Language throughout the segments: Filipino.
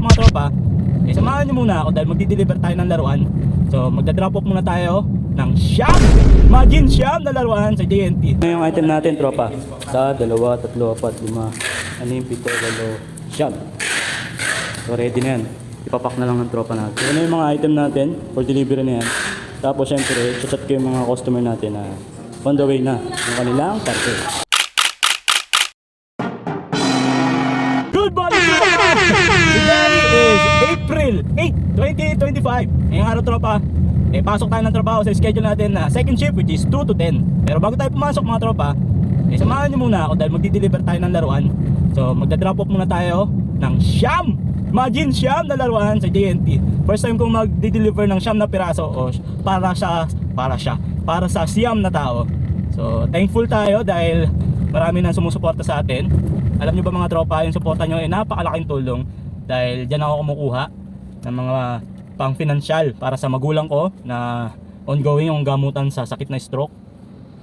mga tropa, samahan nyo muna ako dahil magdi-deliver tayo ng laruan. So magda-drop off muna tayo ng Siyam! Imagine Siyam na laruan sa JNT. Ito yung item natin tropa. 1, 2, 3, 4, 5, 6, 7, 8, 9, 10. So ready na yan. Ipapak na lang ng tropa natin. So, ano yung mga item natin for delivery na yan. Tapos syempre, chat ko yung mga customer natin na on the way na yung kanilang parcel. Good morning tropa! Today is April 8, 2025. Ngayong araw tropa, pasok tayo ng trabaho sa schedule natin na second shift which is 2 to 10. Pero bago tayo pumasok mga tropa, samahan nyo muna ako dahil magdi-deliver tayo ng laruan. So magda-drop off muna tayo ng Siyam! Imagine Siyam na laruan sa JNT. First time kong magdi-deliver ng Siyam na piraso o para sa Siyam na tao. So thankful tayo dahil marami nang sumusuporta sa atin. Alam nyo ba mga tropa, yung suporta nyo ay napakalaking tulong dahil dyan ako kumukuha ng mga pang-financial para sa magulang ko na ongoing yung gamutan sa sakit na stroke.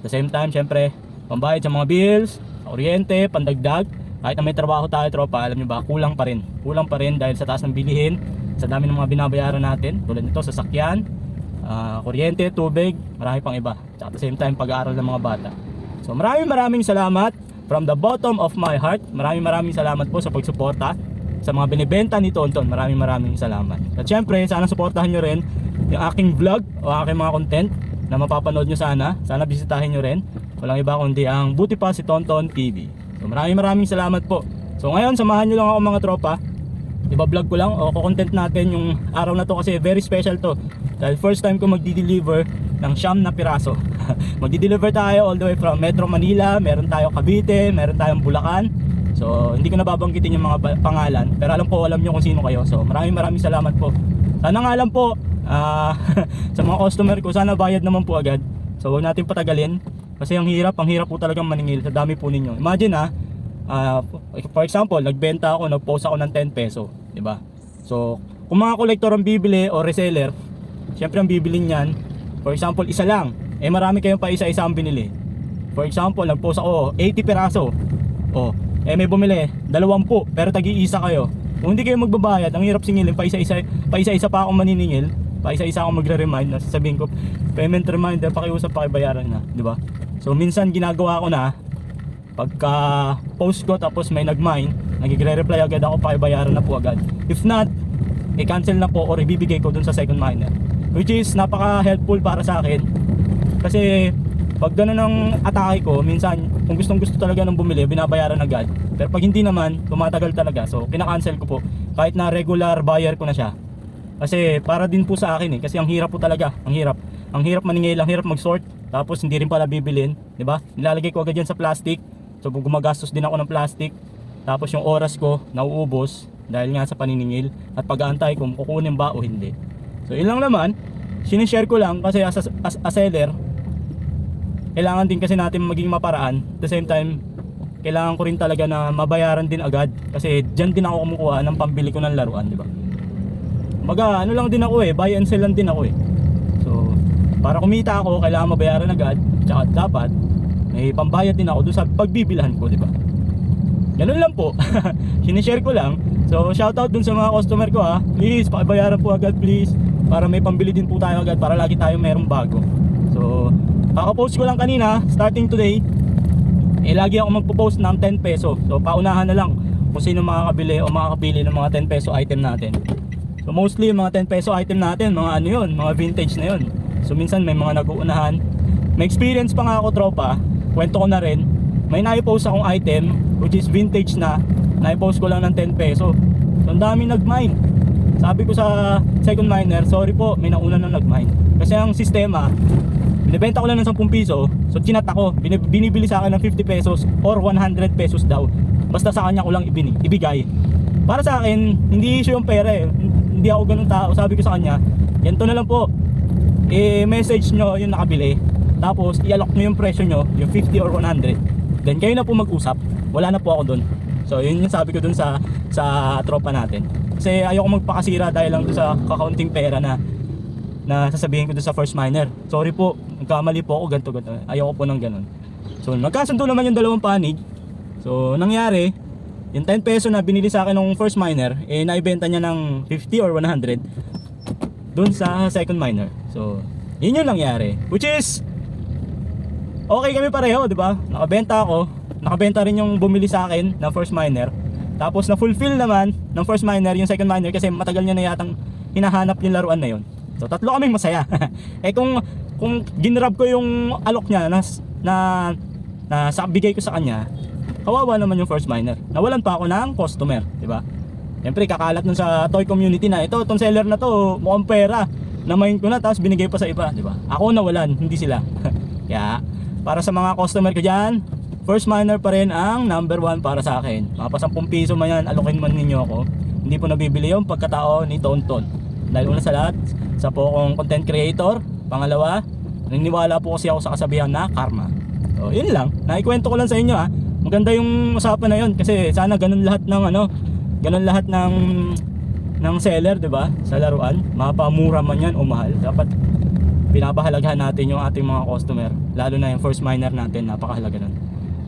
At the same time, syempre, pambayad sa mga bills, kuryente, pandagdag. Kahit na may trabaho tayo tropa, alam nyo ba, kulang pa rin dahil sa taas ng bilihin, sa dami ng mga binabayaran natin, tulad nito, sasakyan, kuryente, tubig, marami pang iba. At the same time, pag-aaral ng mga bata. So maraming salamat from the bottom of my heart. Maraming salamat po sa pagsuporta sa mga binibenta ni Tonton. Maraming salamat. At syempre, sana suportahan nyo rin yung aking vlog o aking mga content na mapapanood nyo sana. Sana bisitahin nyo rin. Walang iba kundi ang Buti Pa si Tonton TV. So maraming salamat po. So ngayon, samahan nyo lang ako mga tropa. Iba-vlog ko lang o content natin yung araw na to kasi very special to. Dahil first time ko magdi-deliver ng Siyam na piraso. Magdi-deliver tayo all the way from Metro Manila. Meron tayo Cavite, meron tayong Bulacan. So hindi ko nababanggitin yung mga pangalan, pero alam nyo kung sino kayo. So maraming salamat po. Sana nga lang po sa mga customer ko, sana bayad naman po agad. So huwag natin patagalin kasi ang hirap po talagang maningil sa dami po ninyo. Imagine for example, nagbenta ako, nagpost ako ng 10 peso, di ba? So kung mga kolektor ang bibili o reseller, syempre ang bibili niyan, for example, isa lang, marami kayong pa isa-isa ang binili. For example, nagpost ako 80 piraso. May bumili 20 pero tagi-isa kayo. Kung hindi kayo magbabayad, ang hirap singilin, pa isa-isa pa akong maniningil, pa isa-isa akong magre-remind na sasabihin ko, payment reminder, pakiusap, pakibayaran na, di ba? So minsan ginagawa ko na pagka post ko tapos may nag-mine, nagre-reply agad ako, pakibayaran na po agad. If not, i-cancel na po or ibibigay ko dun sa second miner, which is napaka-helpful para sa akin. Kasi pag gano'n ang atake ko, minsan kung gusto talaga ng bumili, binabayaran agad. Pero pag hindi naman, tumatagal talaga. So kina-cancel ko po kahit na regular buyer ko na siya. Kasi para din po sa akin kasi ang hirap po talaga, ang hirap maningil, ang hirap mag-sort. Tapos hindi rin pala bibilin, di ba? Nilalagay ko agad yan sa plastic. So gumagastos din ako ng plastic. Tapos yung oras ko nauubos dahil nga sa paniningil at pag-aantay kung kukunin ba o hindi. So yun lang naman, sinishare ko lang kasi as a seller, kailangan din kasi natin maging maparaan. At the same time, kailangan ko rin talaga na mabayaran din agad kasi dyan din ako kumukuha ng pambili ko ng laruan, di ba? Ano lang din ako buy and sell lang din ako So, para kumita ako, kailangan mabayaran agad. Tsaka dapat may pambayad din ako doon sa pagbibilhan ko, di ba? Ganun lang po. Sinishare ko lang. So, shoutout dun sa mga customer ko Please, pakibayaran po agad please. Para may pambili din po tayo agad, para lagi tayo mayroong bago. So, kaka-post ko lang kanina, starting today, lagi ako magpo-post ng 10 peso. So paunahan na lang kung sino makakabili o makakapili ng mga 10 peso item natin. So mostly mga 10 peso item natin, mga mga vintage na yun. So minsan may mga nag-uunahan. May experience pa nga ako tropa, kwento ko na rin. May nai-post akong item which is vintage na, nai-post ko lang ng 10 peso. So ang dami nag-mine. Sabi ko sa second miner, sorry po, may nauna na nag-mine. Kasi ang sistema, binibenta ko lang ng 10 piso, so chinat ako, binibili sa akin ng 50 pesos or 100 pesos daw. Basta sa kanya ko lang ibigay. Para sa akin, hindi issue yung pera Hindi ako ganun tao. Sabi ko sa kanya, ganito na lang po. Message nyo yung nakabili. Tapos i-alok nyo yung presyo nyo, yung 50 or 100. Then kayo na po mag-usap. Wala na po ako dun. So yun yung sabi ko dun sa tropa natin. Kasi ayoko magpakasira dahil lang dun sa kakaunting pera na sasabihin ko doon sa first miner. Sorry po, nagkamali po ako, ganito. Ayoko po ng ganun. So nagkasundo naman yung dalawang panig. So nangyari, Yung 10 peso na binili sa akin ng first miner, eh naibenta niya ng 50 or 100 dun sa second miner. So, yun yung nangyari. Which is, okay kami pareho, di ba? Nakabenta ako, nakabenta rin yung bumili sa akin na first miner. Tapos na-fulfill naman ng first miner yung second miner kasi matagal niya na yatang hinahanap yung laruan na yun. So, tatlo kaming masaya. Eh kung ginrab ko yung alok niya na sa bigay ko sa kanya, kawawa naman yung first miner. Nawalan pa ako ng customer, di ba? Siyempre kakalat nun sa toy community na ito, itong seller na to, mukhang pera. Namain ko na tapos binigay pa sa iba, di ba? Ako nawalan, hindi sila. Kaya para sa mga customer ko diyan, first miner pa rin ang number 1 para sa akin. Mga pa 10 piso man yan, alokin man ninyo ako. Hindi po nabibili yung pagkatao ni Tonton. Dahil una sa lahat, sa po akong content creator. Pangalawa, naniniwala po kasi ako sa kasabihan na karma. So, yun lang. Naikwento ko lang sa inyo ha. Maganda yung usapan na yun kasi sana ganun lahat ng ganun lahat ng seller, 'di ba? Sa laruan, mapamura man 'yan o mahal. Dapat pinapahalagahan natin yung ating mga customer, lalo na yung first miner natin, napakahalaga nun.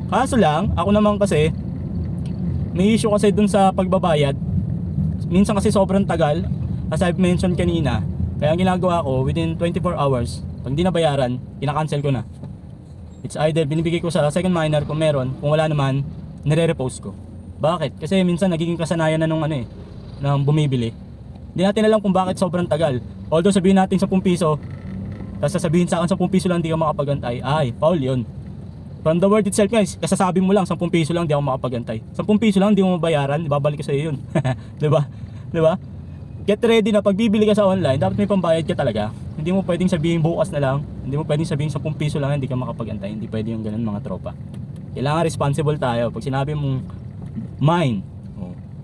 Kaso lang, ako naman kasi may issue kasi dun sa pagbabayad. Minsan kasi sobrang tagal, as I've mentioned kanina. Kaya ang ginagawa ko, within 24 hours, pag hindi na bayaran, kinakancel ko na. It's either binibigay ko sa second miner kung meron, kung wala naman, nire-repost ko. Bakit? Kasi minsan nagiging kasanayan na nung nang bumibili. Hindi natin alam kung bakit sobrang tagal. Although sabihin natin 10 piso, tapos sasabihin sa akin 10 piso lang hindi ka makapagantay. Ay, foul yun. From the word itself guys, kasasabi mo lang 10 piso lang hindi ako makapagantay. 10 piso lang hindi mo mabayaran, babalik ko sa iyo yun. 'Di ba? 'Di ba? Get ready na pag bibili ka sa online, dapat may pambayad ka talaga. Hindi mo pwedeng sabihin bukas na lang. Hindi mo pwedeng sabihin 10 piso lang hindi ka makapagantay. Hindi pwede yung ganun mga tropa. Kailangan responsible tayo. Pag sinabi mong mine,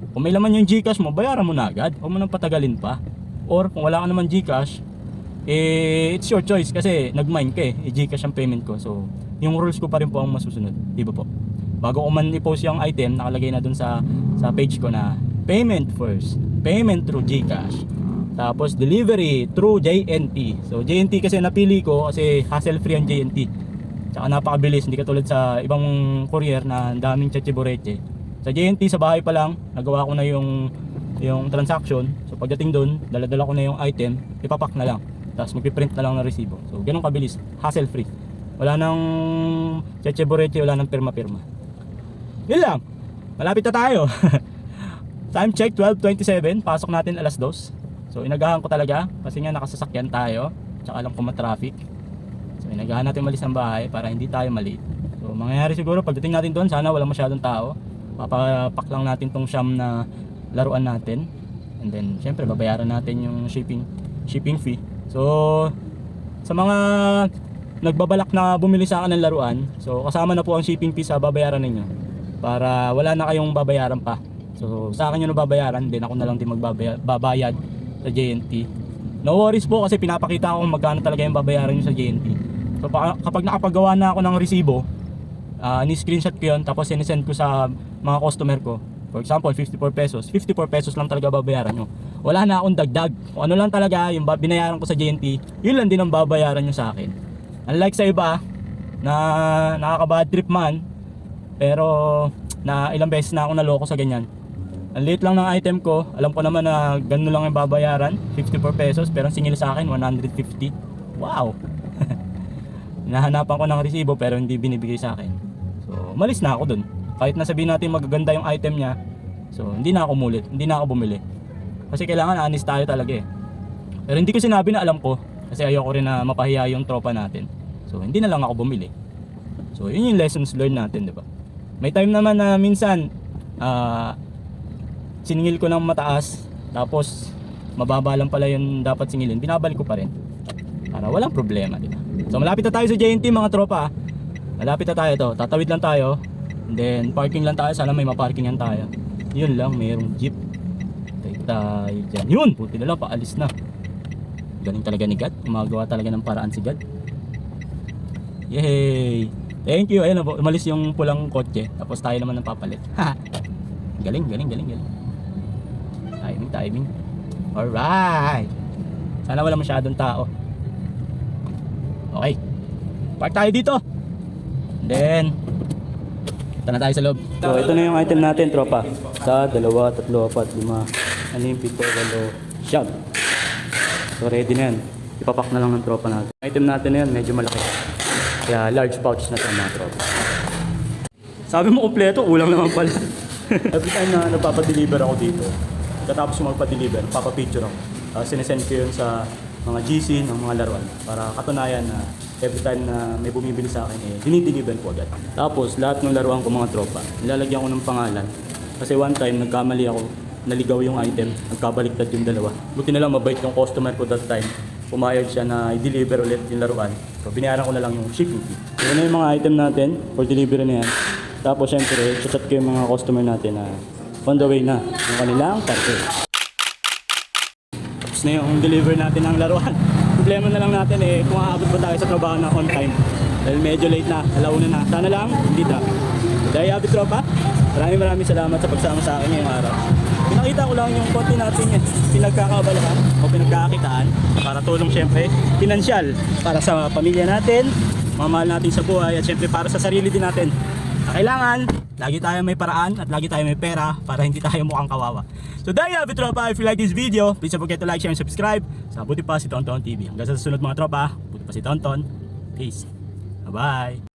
kung may laman yung GCash mo, bayaran mo na agad. Huwag mo nang patagalin pa. Or kung wala ka naman GCash, it's your choice kasi nag-mine ka GCash ang payment ko. So, yung rules ko pa rin po ang masusunod. Di ba po? Bago ko man i-post yung item, nakalagay na dun sa page ko na payment first. Payment through GCash. Tapos delivery through JNT. So JNT kasi napili ko kasi hassle-free ang JNT. Tsaka napakabilis, hindi katulad sa ibang courier na daming cheche-boreche. Sa JNT sa bahay pa lang, nagawa ko na yung transaction. So pagdating doon, dala-dala ko na yung item, ipapak na lang. Tapos magpiprint na lang ng resibo. So ganun kabilis, hassle-free. Wala nang cheche-boreche, wala nang pirma-pirma. Yun lang. Malapit na tayo. Time check 12:27, pasok natin alas 2. So inagahan ko talaga kasi nga nakasasakyan tayo, tsaka alam ko ma-traffic. So inagahan natin malis ng bahay para hindi tayo malate. So mangyayari siguro pagdating natin doon, sana wala masyadong tao. Papapak lang natin tong siyam na laruan natin. And then syempre babayaran natin yung shipping fee. So sa mga nagbabalak na bumili sa akin ng laruan, so kasama na po ang shipping fee sa babayaran ninyo para wala na kayong babayaran pa. So sa akin yung babayaran, din ako na lang din magbabayad sa JNT. No worries po kasi pinapakita ko kung magkano talaga yung babayaran nyo sa JNT. So kapag nakapagawa na ako ng resibo, ni-screenshot ko yun tapos sinesend ko sa mga customer ko. For example, 54 pesos. 54 pesos lang talaga babayaran nyo. Wala na akong dagdag. Kung ano lang talaga yung binayaran ko sa JNT, yun lang din ang babayaran nyo sa akin. Unlike sa iba na nakaka-bad trip man, pero na ilang beses na ako naloko sa ganyan. Ang liit lang ng item ko, alam ko naman na ganun lang yung babayaran, 54 pesos, pero ang singil sa akin 150. Wow. Nahanapan ko ng resibo pero hindi binibigay sa akin. So malis na ako dun. Kahit na sabihin natin magaganda yung item niya, so hindi na ako bumili. Kasi kailangan honest tayo talaga Pero hindi ko sinabi na alam ko kasi ayoko rin na mapahiya yung tropa natin. So hindi na lang ako bumili. So yun yung lessons learned natin, di ba? May time naman na minsan siningil ko ng mataas, tapos mababa lang pala yung dapat singilin, binabalik ko pa rin para walang problema, di ba? So malapit na tayo sa JNT mga tropa. Malapit na tayo to, tatawid lang tayo, and then parking lang tayo, sana may maparkingan tayo. Yun lang, mayroong jeep tayo dyan. Yun, puti na lang, paalis na. Galing talaga ni God, gumagawa talaga ng paraan si God. Yay! Thank you. Ayun, umalis yung pulang kotse, tapos tayo naman ng papalit. Galing. Timing. Alright. Sana wala masyadong tao. Okay. Park tayo dito. Then Ito na tayo sa loob. So ito na yung item natin, tropa. 1, 2, 3, 4, 5, 6, 7, 8. So ready na yan. Ipapak na lang ng tropa natin. Item natin na yan, medyo malaki. Kaya large pouch na ito mga tropa. Sabi mo kompleto, kulang naman pala. Every time na nagpapadeliver ako dito, katapos yung magpa-deliver, papapicture ako. Sinesend ko yun sa mga GC ng mga laruan para katunayan na every time na may bumibili sa akin, dinideliver ko agad. Tapos lahat ng laruan ko mga tropa, nilalagyan ko ng pangalan. Kasi one time nagkamali ako, naligaw yung item, nagkabaliktad yung dalawa. Buti na lang mabait yung customer ko that time. Pumayag siya na i-deliver ulit yung laruan. So binayaran ko na lang yung shipping fee. So yun na yung mga item natin for delivery na yan. Tapos syempre, chat ko yung mga customer natin na on the way na yung kanilang parcel. Tapos na yung deliver natin ng laruan. Problema na lang natin kung aabot ba tayo sa trabaho na on time. Dahil medyo late na, alauna na. Sana lang, hindi na. Dahil Abit Tropa, maraming salamat sa pagsama sa akin ngayong araw. Pinakita ko lang yung konti natin pinagkakabalahan o pinagkakakitaan para tulong syempre, pinansyal para sa pamilya natin, mamahal natin sa buhay at syempre para sa sarili din natin. Na kailangan, lagi tayo may paraan at lagi tayo may pera para hindi tayo mukhang kawawa. So dahil Abit Tropa, if you like this video, please don't forget to like, share, and subscribe sa Buti Pa Si Tonton TV. Hanggang sa susunod mga tropa, Buti Pa Si Tonton. Peace. Bye-bye.